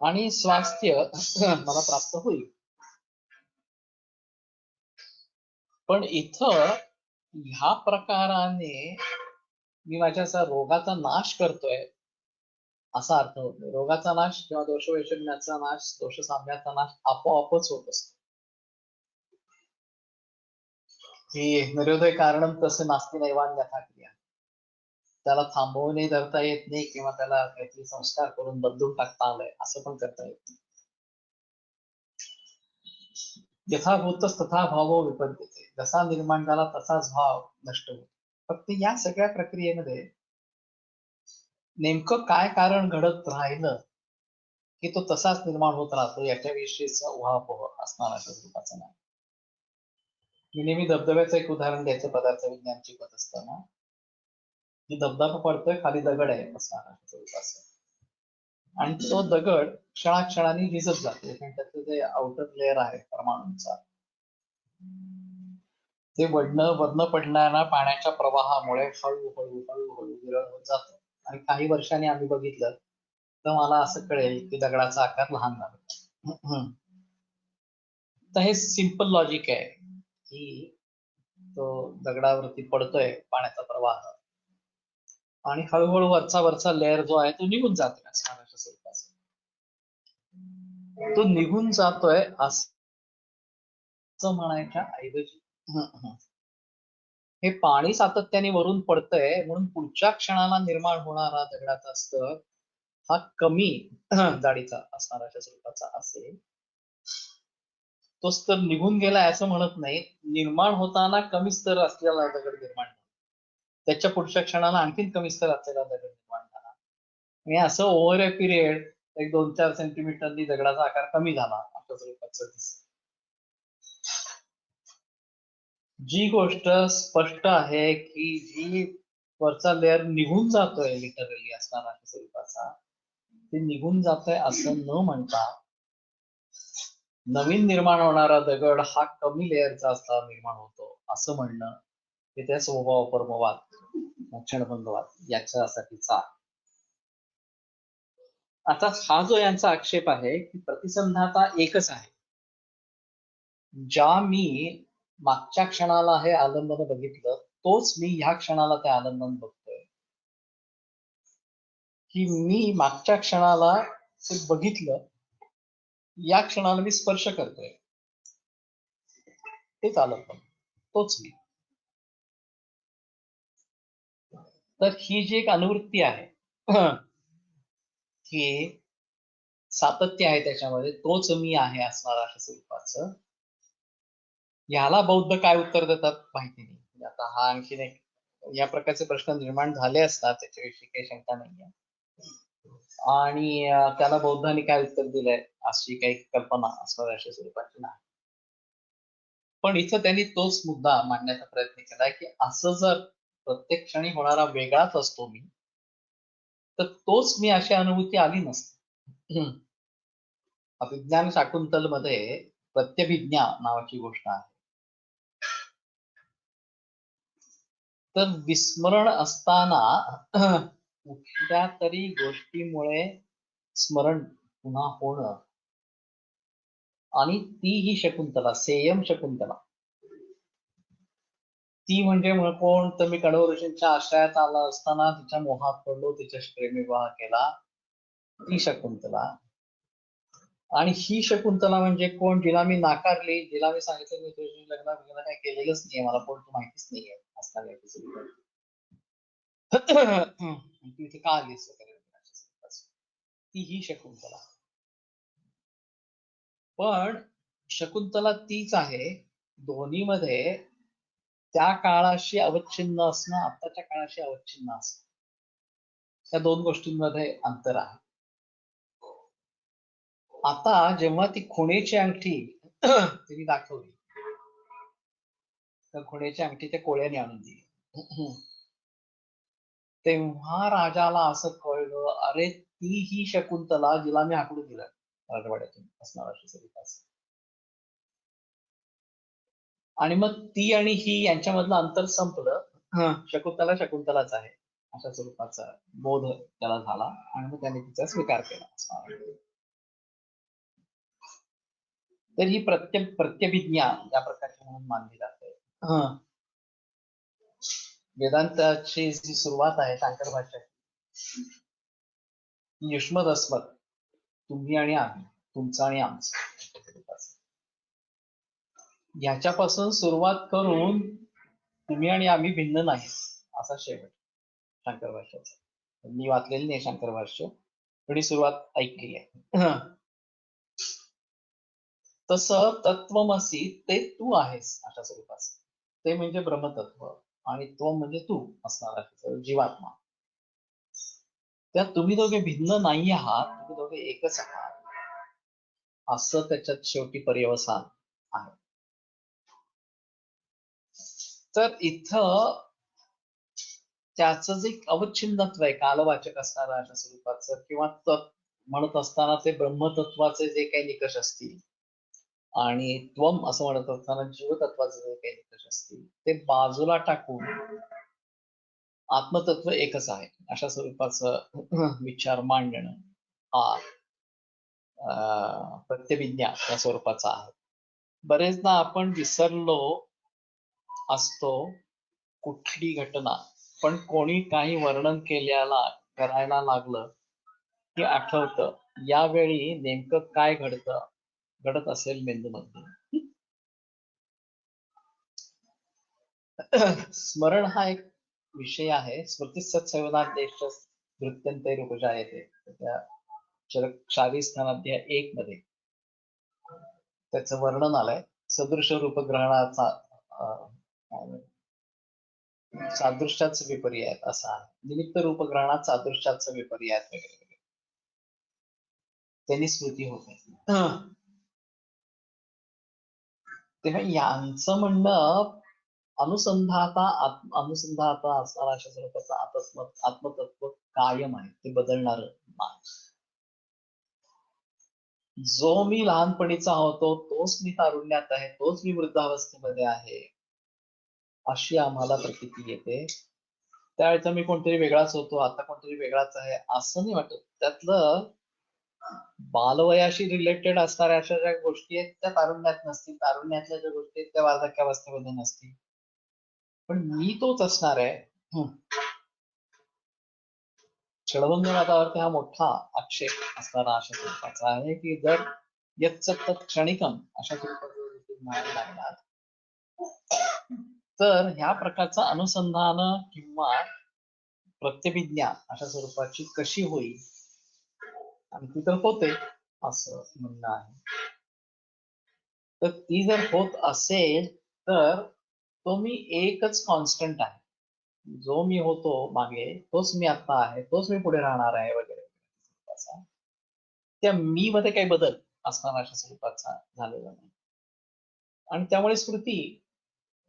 आणि स्वास्थ्य मला प्राप्त होईल. पण इथं ह्या प्रकाराने मी माझ्या रोगाचा नाश करतोय असा अर्थ होतो. रोगाचा नाश किंवा दोष वैषम्याचा नाश, दोष साम्याचा नाश आपोआपच होत असतो. की निरोधय कारणम तसे नास्ति नैवान्यथा क्रिया, त्याला थांबवूनही धरता येत नाही किंवा त्याला काहीतरी संस्कार करून बदलून टाकता आलंय असं पण करता येत नाही. यथाभूतच तथा भावो विपद्यते, जसा निर्माण झाला तसाच भाव नष्ट होतो. फक्त या सगळ्या प्रक्रियेमध्ये नेमकं काय कारण घडत राहिलं की तो तसाच निर्माण होत राहतो याच्याविषयीचा उहापोह असणारा स्वरूपाचा नाही. मी नेहमी धबधब्याचं एक उदाहरण द्यायचं पदार्थ विज्ञान शिकवत असताना, की धबधबा पडतोय, खाली दगड आहे असणारा स्वरूपाचा, आणि तो दगड क्षणाक्षणाने भिजत जातो, कारण त्याचं जे आउटर लेअर आहे परमाणूंचा, ते वरनं पडणाऱ्या पाण्याच्या प्रवाहामुळे हळूहळू हळूहळू विरळ होत जातं, आणि काही वर्षांनी आम्ही बघितलं तर मला असं कळेल की दगडाचा आकार लहान झाला. तर हे सिंपल लॉजिक आहे की तो दगडावरती पडतोय पाण्याचा प्रवाह, आणि हळूहळू वरचा लेअर जो आहे तो निघून जातोय असणाऱ्या स्वरूपाचा. तो निघून जातोय असं म्हणायच्या ऐवजी हे पाणी सातत्याने वरून पडतंय म्हणून पुढच्या क्षणाला निर्माण होणारा दगडाचा स्तर हा कमी जाडीचा असणारा स्वरूपाचा असेल. तो स्तर निघून गेलाय असं म्हणत नाही, निर्माण होताना कमी स्तर असलेला दगड निर्माण झाला, त्याच्या पुढच्या क्षणाला आणखीन कमी स्तर असलेला दगड निर्माण झाला, आणि असं ओव्हर अ पिरियड एक 2-4 सेंटीमीटरनी दगडाचा आकार कमी झाला असं स्वरूपाचं दिसतं. जी गोष्ट स्पष्ट आहे की जी वरचा लेअर निघून जातोय लिटरली असणारा स्वरूपाचा, ते निघून जातोय असं न म्हणता नवीन निर्माण होणारा दगड हा कमी लेअरचा असता निर्माण होतो असं म्हणणं, हे त्या स्वभाव परमवाद, क्षणभंगवाद याच्यासाठीचा. आता हा जो यांचा आक्षेप आहे की प्रतिसंधाता एकच आहे, ज्या मी मागच्या क्षणाला हे आलंबन बघितलं तोच मी ह्या क्षणाला ते आलंबन बघतोय, की मी मागच्या क्षणाला ते बघितलं, या क्षणाला मी स्पर्श करतोय, तेच आलंबन, तोच मी. तर ही जी एक अनुवृत्ती आहे की सातत्य आहे त्याच्यामध्ये, तोच मी आहे असणारा अशा स्वरूपाचं, याला बौद्ध काय उत्तर देतात माहिती नाही. आता हा आणखीन एक या प्रकारचे प्रश्न निर्माण झाले असतात, त्याच्याविषयी काही शंका नाहीये, आणि त्याला बौद्धांनी काय उत्तर दिलंय अशी काही कल्पना असणाऱ्या अशा स्वरूपाची नाही. पण इथं त्यांनी तोच मुद्दा मांडण्याचा प्रयत्न केलाय की असं जर प्रत्येक क्षणी होणारा वेगळाच असतो मी, तर तोच मी अशी अनुभूती आली नसते. अभिज्ञान शाकुंतल मध्ये प्रत्यभिज्ञा नावाची गोष्ट आहे. तर विस्मरण असताना कुठल्या तरी गोष्टीमुळे स्मरण पुन्हा होणं, आणि ती ही शकुंतला, सेयम शकुंतला, ती म्हणजे कोण, तर मी कण्व ऋषींच्या आश्रयात आला असताना तिच्या मोहात पडलो, तिच्याशी प्रेमविवाह केला, ती शकुंतला. आणि ही शकुंतला म्हणजे कोण, जिला मी नाकारली, जिला मी सांगितलं मी तुझ्याशी लग्न काही केलेलंच नाहीये, मला कोण तू माहितीच नाहीये असणार तू इथे का आलीस वगैरे, ती ही शकुंतला. पण शकुंतला तीच आहे दोन्हीमध्ये. त्या काळाशी अवच्छिन्न असणं, आताच्या काळाशी अवच्छिन्न असणं, त्या दोन गोष्टींमध्ये अंतर आहे. आता जेव्हा ती खुणेची अंगठी तिने दाखवली, तर खुणेची अंगठी त्या कोळ्याने आणून दिली, तेव्हा राजाला असं कळलं, अरे ती ही शकुंतला जिला मी हाकलून दिलं राजवाड्यातून असणार अशी सरितास. आणि मग ती आणि ही यांच्यामधलं अंतर संपलं, शकुंतला शकुंतलाच आहे अशा स्वरूपाचा बोध त्याला झाला, आणि मग त्याने तिचा स्वीकार केला. तर ही प्रत्यभिज्ञा या प्रकारची म्हणून मानली जाते. वेदांताची जी सुरुवात आहे शांकर भाष्याची, युष्मद अस्मद, तुम्ही आणि आम्ही, तुमचं आणि आमचं, ह्याच्यापासून सुरुवात करून तुम्ही आणि आम्ही भिन्न नाही असा शेवट शंकर भाष्याचा. मी वाचलेली नाही शंकर भाष्य, पण ही सुरुवात ऐकली आहे. तसं तत्वमसी ते तू आहेस अशा स्वरूपाचं, ते म्हणजे ब्रह्मतत्व, आणि तो म्हणजे तू असणार जीवात्मा. त्यात तुम्ही दोघे भिन्न नाही आहात, तुम्ही दोघे एकच आहात असं त्याच्यात शेवटी पर्यवसान आहे. तर इथं त्याचं जे अवच्छिन्नत्व आहे, कालवाचक असणारं अशा स्वरूपाचं, किंवा म्हणत असताना ते ब्रह्मतत्वाचे जे काही निकष असतील, आणि त्वम असं म्हणत असताना जीवतत्वाचे जे काही निकष असतील, ते बाजूला टाकून आत्मतत्व एकच आहे अशा स्वरूपाचं विचार मांडणं हा प्रत्यभिज्ञा या स्वरूपाचा आहे. बरेचदा आपण विसरलो असतो कुठली घटना, पण कोणी काही वर्णन करायला लागलं की आठवतं यावेळी नेमकं काय घडत असेल मेंदूमध्ये. स्मरण हा एक विषय आहे. स्मृती सत्संवेदादेश नृत्यंते उपजायते, त्या क्षारी स्थानाध्याय 1 मध्ये त्याचं वर्णन आलंय. सदृश रूपग्रहणाचा सादृश्याच विपर्याय असा आहे. निमित्त रूपग्रहणात सादृश्याच विपर्याय वगैरे वगैरे त्यांनी स्मृती होते. तेव्हा यांचं म्हणणं अनुसंधाता असणारा अशा स्वरूपाचा आत्मतत्व कायम आहे, ते बदलणार नाही. जो मी लहानपणीचा होतो तोच मी तारुण्यात आहे, तोच मी वृद्धावस्थेमध्ये आहे अशी आम्हाला प्रतीती येते. त्यावेळेचा मी कोणतरी वेगळाच होतो, आता कोणतरी वेगळाच आहे असं नाही वाटत. त्यातलं बालवयाशी रिलेटेड असणाऱ्या अशा ज्या गोष्टी आहेत त्या तारुण्यात नसतील, तारुण्यातल्या ज्या गोष्टी आहेत त्या वार्धक्यावस्थेमध्ये नसतील, पण मी तोच असणार आहे. क्षणभंगवादावरती हा मोठा आक्षेप असणारा अशा स्वरूपाचा आहे की जर यच्च तत् क्षणिकम अशा स्वरूपाचे म्हणायला लागणार, तर ह्या प्रकारचा अनुसंधान किंवा प्रत्यभिज्ञा अशा स्वरूपाची कशी होईल, आणि ती तर होते असं म्हणणं आहे. तर ती जर होत असेल तर तो मी एकच कॉन्स्टंट आहे, जो मी होतो मागे तोच मी आता आहे, तोच मी पुढे राहणार आहे वगैरे. त्या मी मध्ये काही बदल असणार अशा स्वरूपाचा झालेला नाही, आणि त्यामुळे स्मृती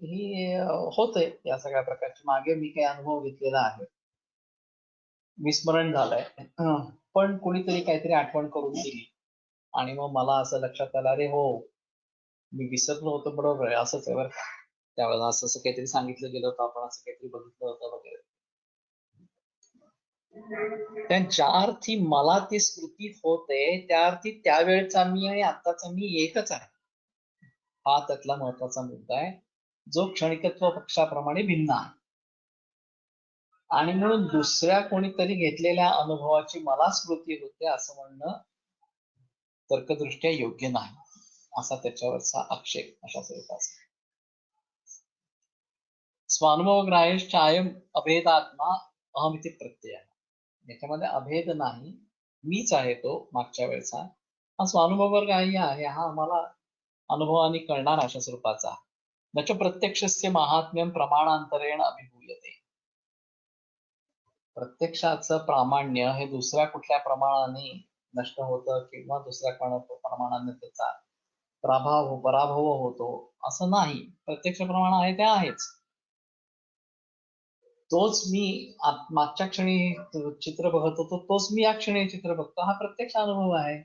ही होते या सगळ्या प्रकारची. मागे मी काही अनुभव घेतलेला आहे, विस्मरण झालंय, पण कोणीतरी काहीतरी आठवण करून दिली आणि मग मला असं लक्षात आलं, अरे हो मी विसरलो होतो, बरोबर आहे, असंच आहे बरं का, त्यावेळेला असं असं काहीतरी सांगितलं गेलं होतं, आपण असं काहीतरी बघितलं होतं वगैरे. ज्या अर्थी मला ती स्मृती होते त्या अर्थी त्यावेळचा मी आणि आताचा मी एकच आहे, हा त्यातला महत्वाचा मुद्दा आहे. जो क्षणिकत्व पक्षाप्रमाणे भिन्न आहे. आणि म्हणून दुसऱ्या कोणीतरी घेतलेल्या अनुभवाची मला स्मृती होते असं म्हणणं तर्कदृष्ट्या योग्य नाही, असा त्याच्यावरचा आक्षेप अशा स्वरूपाचा. स्वानुभवग्राह्यश्चायम अभेदात्मा अहमिति प्रत्यय. याच्यामध्ये अभेद नाही, मीच आहे तो मागच्या वेळचा. हा स्वानुभवग्राह्य आहे, हा आम्हाला अनुभवाने कळणार अशा स्वरूपाचा. न च प्रत्यक्षस्य महात्म्यं प्रमाणांतरेण अभिभूयते. प्रत्यक्षाचं प्रामाण्य हे दुसऱ्या कुठल्या प्रमाणाने नष्ट होतं किंवा दुसऱ्या प्रमाणाने त्याचा पराभव होतो असं नाही. प्रत्यक्ष प्रमाण आहे ते आहेच. तोच मी मागच्या क्षणी चित्र बघत होतो, तोच मी या क्षणी चित्र बघतो, हा प्रत्यक्ष अनुभव आहे.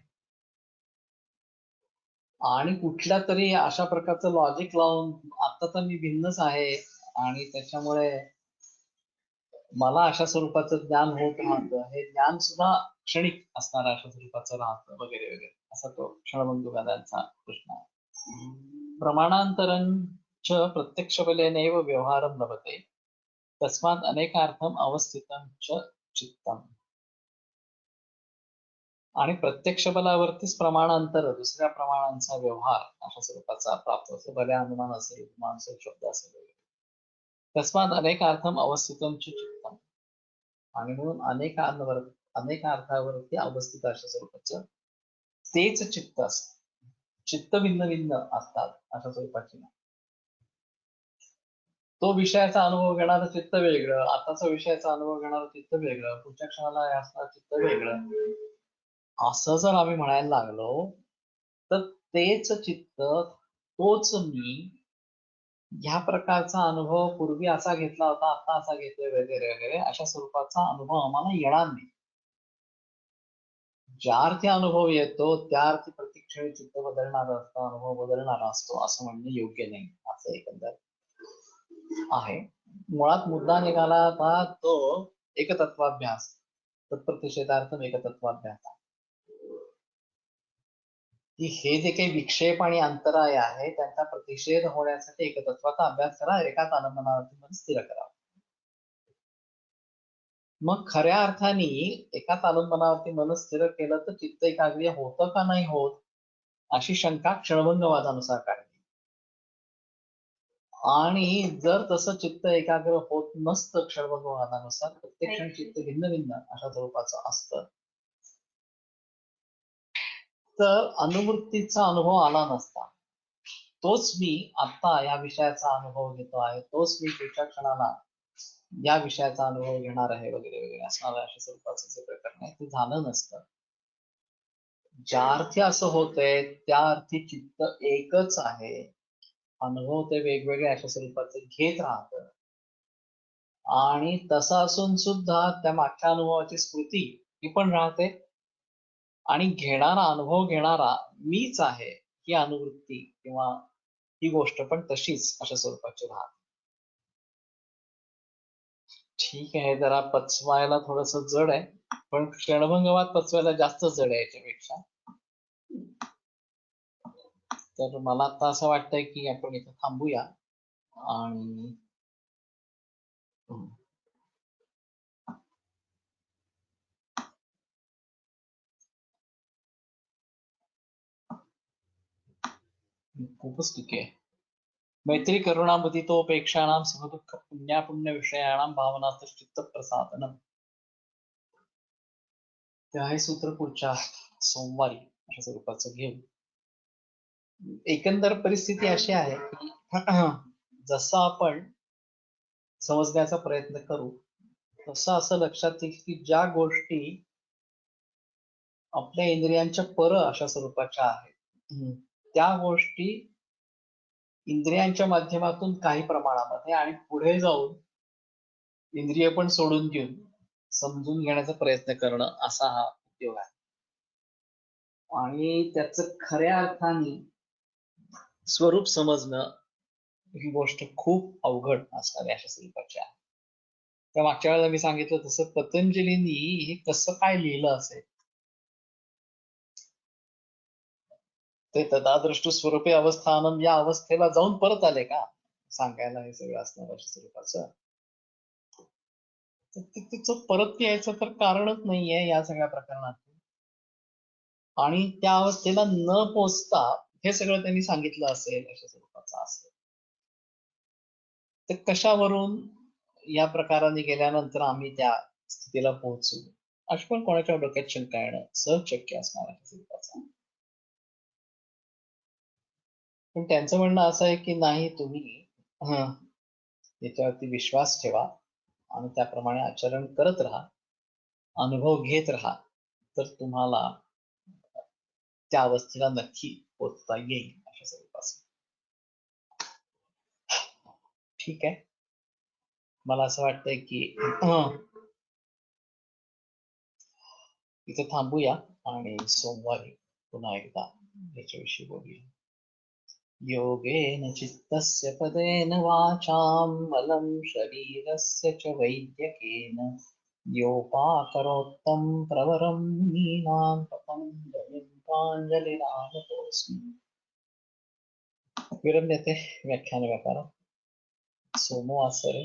आणि कुठल्या तरी अशा प्रकारचं लॉजिक लावून आता तर मी भिन्नच आहे आणि त्याच्यामुळे मला अशा स्वरूपाचं ज्ञान होत राहतं, हे ज्ञान सुद्धा क्षणिक असणार अशा स्वरूपाचं राहतं वगैरे वगैरे, असा तो क्षणबंधुवादांचा प्रश्न आहे. प्रमाणांतरंच प्रत्यक्ष बलेनैव व्यवहारं लभते तस्मात् अनेकार्थम अवस्थितं च चित्तम. आणि प्रत्यक्ष बलावरतीच प्रमाणांतर दुसऱ्या प्रमाणांचा व्यवहार अशा स्वरूपाचा प्राप्त होतो. भल्या अनुमान असेल, उपमान असेल, शब्द असेल वगैरे. तस्मात् अनेकार्थम अवस्थितं च चित्तम. आणि म्हणून अनेक अर्थावरती अवस्थित अशा स्वरूपाचं तेच चित्त असतं. चित्त भिन्न भिन्न असतात अशा स्वरूपाची. तो विषयाचा अनुभव घेणारं चित्त वेगळं, आताचा विषयाचा अनुभव घेणारं चित्त वेगळं, पुढच्या क्षणाला असणारं चित्त वेगळं, असं जर आम्ही म्हणायला लागलो तर तेच चित्त, तोच मी, ह्या प्रकारचा अनुभव पूर्वी असा घेतला होता, आता असा घेतोय वगैरे वगैरे अशा स्वरूपाचा अनुभव आम्हाला येणार नाही. ज्या अर्थी अनुभव येतो त्या अर्थी प्रत्यक्षणी चित्त बदलणारा असतो, अनुभव बदलणारा असतो असं म्हणणे योग्य नाही, असं एकंदर आहे. मुळात मुद्दा निघाला होता तो एकतत्वाभ्यास, तत्प्रतिषेधार्थम एकतत्वाभ्यास, की हे जे काही विक्षेप आणि अंतराय आहे त्यांचा प्रतिषेध होण्यासाठी एकतत्वाचा अभ्यास करा, एकाच आलंबनावरती मन स्थिर करा. मग खऱ्या अर्थाने एकाच आलंबनावरती मन स्थिर केलं तर चित्त एकाग्र होतं का नाही होत अशी शंका क्षणभंगवादानुसार काढली. आणि जर तसं चित्त एकाग्र होत नसतं क्षणभंगवादानुसार, प्रत्यक्ष चित्त भिन्न भिन्न अशा स्वरूपाचं असतं, तर अनुवृत्तीचा अनुभव आला नसता. तोच मी आता या विषयाचा अनुभव घेतो आहे, तोच मी पुढच्या क्षणाला या विषयाचा अनुभव घेणार आहे वगैरे वगैरे असणाऱ्या अशा स्वरूपाचं जे प्रकरण आहे ते झालं नसतं. ज्या अर्थी असं होतंय त्या अर्थी चित्त एकच आहे, अनुभव ते वेगवेगळे अशा स्वरूपाचे घेत राहतं. आणि तसं असून सुद्धा त्या मागच्या अनुभवाची स्मृती ही पण राहते आणि अनुभव घेणारा मीच आहे ही अनुवृत्ती किंवा ही गोष्ट पण तशीच अशा स्वरूपाची राहते. ठीक आहे, जरा पचवायला थोडस जड आहे, पण क्षणभंगवाद पचवायला जास्त जड आहे याच्यापेक्षा. तर मला आता असं वाटतंय की आपण इथं थांबूया आणि खूपच ठीक आहे. मैत्री करुणामुदितोपेक्षाणां सुखदुःख पुण्यापुण्य विषयाणां भावनार्थ चित्त प्रसादनम. ते आहे सूत्र पुढच्या सोमवारी अशा स्वरूपाचं घेऊ. एकंदर परिस्थिती अशी आहे की जसं आपण समजण्याचा प्रयत्न करू तसं असं लक्षात येईल की ज्या गोष्टी आपल्या इंद्रियांच्या पर अशा स्वरूपाच्या आहेत त्या गोष्टी इंद्रियांच्या माध्यमातून काही प्रमाणामध्ये आणि पुढे जाऊन इंद्रिय पण सोडून देऊन समजून घेण्याचा प्रयत्न करणं असा हा उद्योग आहे. आणि त्याचं खऱ्या अर्थाने स्वरूप समजणं ही गोष्ट खूप अवघड असणार आहे अशा स्वरूपाची आहे. त्या मागच्या वेळेला मी सांगितलं तसं पतंजलींनी हे कसं काय लिहिलं असेल, ते तदादृष्ट स्वरूपे अवस्थानम या अवस्थेला जाऊन परत आले का, सांगायला हे सगळं असणार अशा स्वरूपाचं. तर तिचं परत यायचं तर कारणच नाहीये या सगळ्या प्रकरणात. आणि त्या अवस्थेला न पोचता हे सगळं त्यांनी सांगितलं असेल अशा स्वरूपाचं असेल. तर कशावरून या प्रकाराने गेल्यानंतर आम्ही त्या स्थितीला पोहोचू, अशी पण कोणाच्या डोक्यात शंका येणं सहज शक्य असणार आहे स्वरूपाचं. पण त्यांचं म्हणणं असं आहे की नाही, तुम्ही याच्यावरती विश्वास ठेवा आणि त्याप्रमाणे आचरण करत राहा, अनुभव घेत राहा, तर तुम्हाला त्या अवस्थेला नक्की पोचता येईल अशा स्वरूपाचं. ठीक आहे, मला असं वाटतंय की इथे थांबूया आणि सोमवारी पुन्हा एकदा याच्याविषयी बोलूया. योगेन चित्तस्य पदेन वाचां बलं शरीरस्य च वैद्यकेन योपाकरोत्तं प्रवरं मुनीनां पतञ्जलिं प्राञ्जलिरानतोऽस्मि. विरम्यते व्याख्यानव्यापारः सोमवासरे